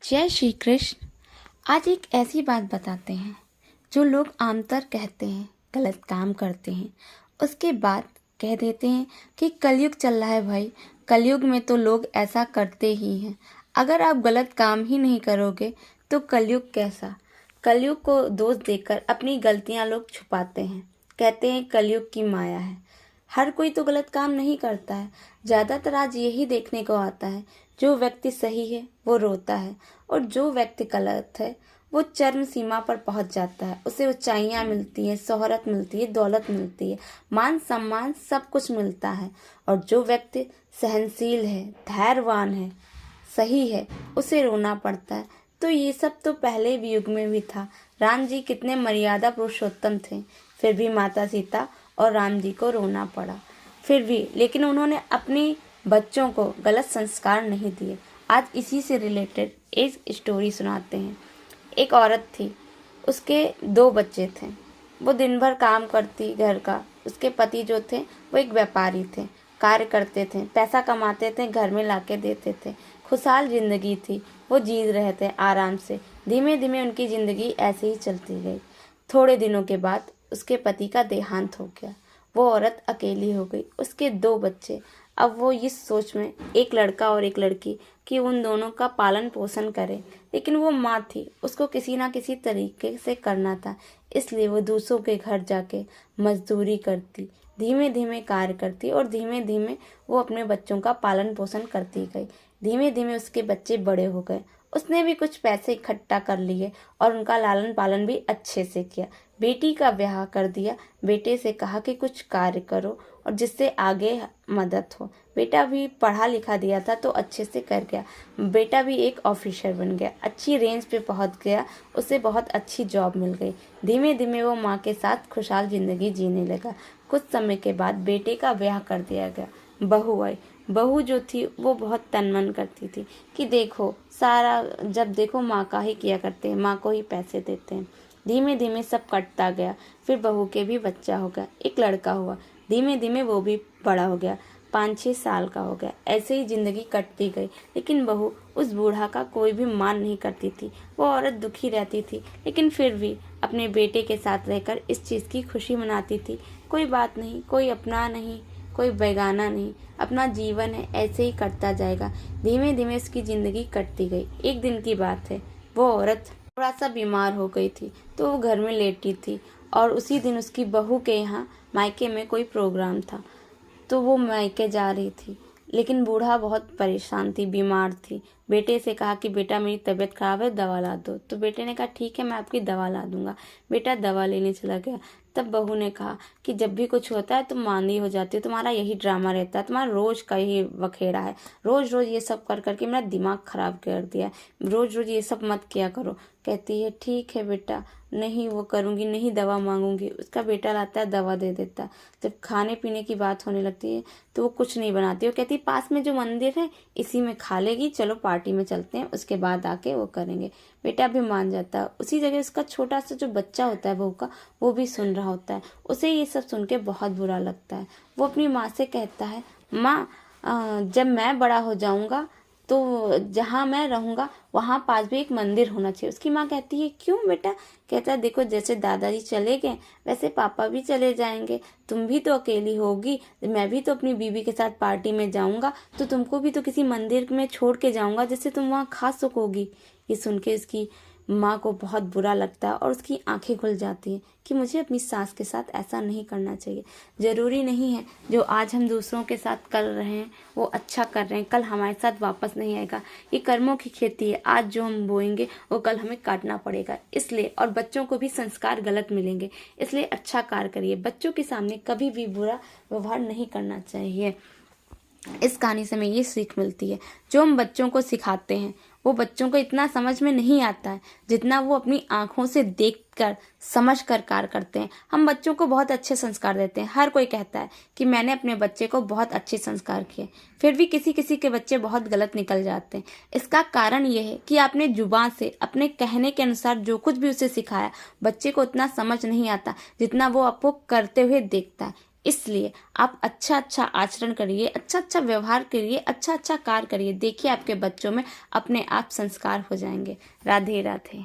जय श्री कृष्ण। आज एक ऐसी बात बताते हैं जो लोग आमतौर कहते हैं, गलत काम करते हैं, उसके बाद कह देते हैं कि कलयुग चल रहा है भाई। कलयुग में तो लोग ऐसा करते ही हैं। अगर आप गलत काम ही नहीं करोगे तो कलयुग कैसा। कलयुग को दोष देकर अपनी गलतियां लोग छुपाते हैं, कहते हैं कलयुग की माया है। हर कोई तो गलत काम नहीं करता है। ज़्यादातर आज यही देखने को आता है, जो व्यक्ति सही है वो रोता है और जो व्यक्ति गलत है वो चरम सीमा पर पहुंच जाता है। उसे ऊंचाइयां मिलती है, शोहरत मिलती है, दौलत मिलती है, मान सम्मान सब कुछ मिलता है। और जो व्यक्ति सहनशील है, धैर्यवान है, सही है, उसे रोना पड़ता है। तो ये सब तो पहले भी युग में भी था। राम जी कितने मर्यादा पुरुषोत्तम थे, फिर भी माता सीता और राम जी को रोना पड़ा। फिर भी लेकिन उन्होंने अपनी बच्चों को गलत संस्कार नहीं दिए। आज इसी से रिलेटेड एक स्टोरी सुनाते हैं। एक औरत थी, उसके 2 बच्चे थे। वो दिन भर काम करती घर का। उसके पति जो थे वो एक व्यापारी थे, कार्य करते थे, पैसा कमाते थे, घर में लाके देते थे। खुशहाल जिंदगी थी, वो जी रहे थे आराम से। धीमे धीमे उनकी जिंदगी ऐसे ही चलती गई। थोड़े दिनों के बाद उसके पति का देहांत हो गया। वो औरत अकेली हो गई, उसके 2 बच्चे। अब वो इस सोच में, एक लड़का और एक लड़की, कि उन दोनों का पालन पोषण करे। लेकिन वो माँ थी, उसको किसी ना किसी तरीके से करना था। इसलिए वो दूसरों के घर जाके मजदूरी करती, धीमे धीमे कार्य करती और धीमे धीमे वो अपने बच्चों का पालन पोषण करती गई। धीमे धीमे उसके बच्चे बड़े हो गए। उसने भी कुछ पैसे इकट्ठा कर लिए और उनका लालन पालन भी अच्छे से किया। बेटी का ब्याह कर दिया। बेटे से कहा कि कुछ कार्य करो और जिससे आगे मदद हो। बेटा भी पढ़ा लिखा दिया था तो अच्छे से कर गया। बेटा भी एक ऑफिसर बन गया, अच्छी रेंज पे पहुंच गया, उसे बहुत अच्छी जॉब मिल गई। धीमे धीमे वो माँ के साथ खुशहाल जिंदगी जीने लगा। कुछ समय के बाद बेटे का ब्याह कर दिया गया। बहू आई। बहू जो थी वो बहुत तन मन करती थी कि देखो सारा, जब देखो माँ का ही किया करते हैं, माँ को ही पैसे देते हैं। धीमे धीमे सब कटता गया। फिर बहू के भी बच्चा हो गया, एक लड़का हुआ। धीमे धीमे वो भी बड़ा हो गया, 5-6 साल का हो गया। ऐसे ही जिंदगी कटती गई। लेकिन बहू उस बूढ़ा का कोई भी मान नहीं करती थी। वो औरत दुखी रहती थी, लेकिन फिर भी अपने बेटे के साथ रहकर इस चीज़ की खुशी मनाती थी। कोई बात नहीं, कोई अपना नहीं, कोई बेगाना नहीं, अपना जीवन है, ऐसे ही कटता जाएगा। धीमे धीमे उसकी ज़िंदगी कटती गई। एक दिन की बात है, वो औरत थोड़ा सा बीमार हो गई थी, तो वो घर में लेटी थी। और उसी दिन उसकी बहू के यहाँ मायके में कोई प्रोग्राम था, तो वो मायके जा रही थी। लेकिन बूढ़ा बहुत परेशान थी, बीमार थी। बेटे से कहा कि बेटा मेरी तबीयत खराब है, दवा ला दो। तो बेटे ने कहा ठीक है, मैं आपकी दवा ला दूंगा। बेटा दवा लेने चला गया। तब बहू ने कहा कि जब भी कुछ होता है तुम मांदी हो जाती हो, तुम्हारा यही ड्रामा रहता है, तुम्हारा रोज का यही बखेड़ा है, रोज रोज ये सब कर करके मेरा दिमाग खराब कर दिया है, रोज रोज ये सब मत किया करो। कहती है ठीक है बेटा, नहीं वो करूँगी, नहीं दवा मांगूंगी। उसका बेटा लाता है, दवा दे देता है। जब खाने पीने की बात होने लगती है तो वो कुछ नहीं बनाती। वो कहती पास में जो मंदिर है इसी में खा लेगी, चलो पार्टी में चलते हैं, उसके बाद आके वो करेंगे। बेटा भी मान जाता है। उसी जगह उसका छोटा सा जो बच्चा होता है बहू का, वो भी सुन रहा होता है। उसे ये सब सुन के बहुत बुरा लगता है। वो अपनी माँ से कहता है, माँ जब मैं बड़ा हो जाऊंगा तो जहाँ मैं रहूँगा वहाँ पास भी एक मंदिर होना चाहिए। उसकी माँ कहती है क्यों बेटा? कहता है देखो जैसे दादाजी चले गए वैसे पापा भी चले जाएंगे, तुम भी तो अकेली होगी, मैं भी तो अपनी बीवी के साथ पार्टी में जाऊँगा तो तुमको भी तो किसी मंदिर में छोड़ के जाऊँगा जिससे तुम वहाँ खा सकोगी। ये सुन के उसकी माँ को बहुत बुरा लगता है और उसकी आंखें खुल जाती हैं कि मुझे अपनी सास के साथ ऐसा नहीं करना चाहिए। ज़रूरी नहीं है जो आज हम दूसरों के साथ कर रहे हैं वो अच्छा कर रहे हैं, कल हमारे साथ वापस नहीं आएगा। ये कर्मों की खेती है, आज जो हम बोएंगे वो कल हमें काटना पड़ेगा। इसलिए और बच्चों को भी संस्कार गलत मिलेंगे, इसलिए अच्छा कार्य करिए। बच्चों के सामने कभी भी बुरा व्यवहार नहीं करना चाहिए। इस कहानी से हमें ये सीख मिलती है, जो हम बच्चों को सिखाते हैं वो बच्चों को इतना समझ में नहीं आता है जितना वो अपनी आंखों से देखकर समझकर कार्य करते हैं। हम बच्चों को बहुत अच्छे संस्कार देते हैं। हर कोई कहता है कि मैंने अपने बच्चे को बहुत अच्छे संस्कार किए, फिर भी किसी किसी के बच्चे बहुत गलत निकल जाते हैं। इसका कारण ये है कि आपने जुबान से अपने कहने के अनुसार जो कुछ भी उसे सिखाया, बच्चे को उतना समझ नहीं आता जितना वो आपको करते हुए देखता है। इसलिए आप अच्छा अच्छा आचरण करिए, अच्छा अच्छा व्यवहार करिए, अच्छा अच्छा कार्य करिए। देखिए आपके बच्चों में अपने आप संस्कार हो जाएंगे। राधे राधे।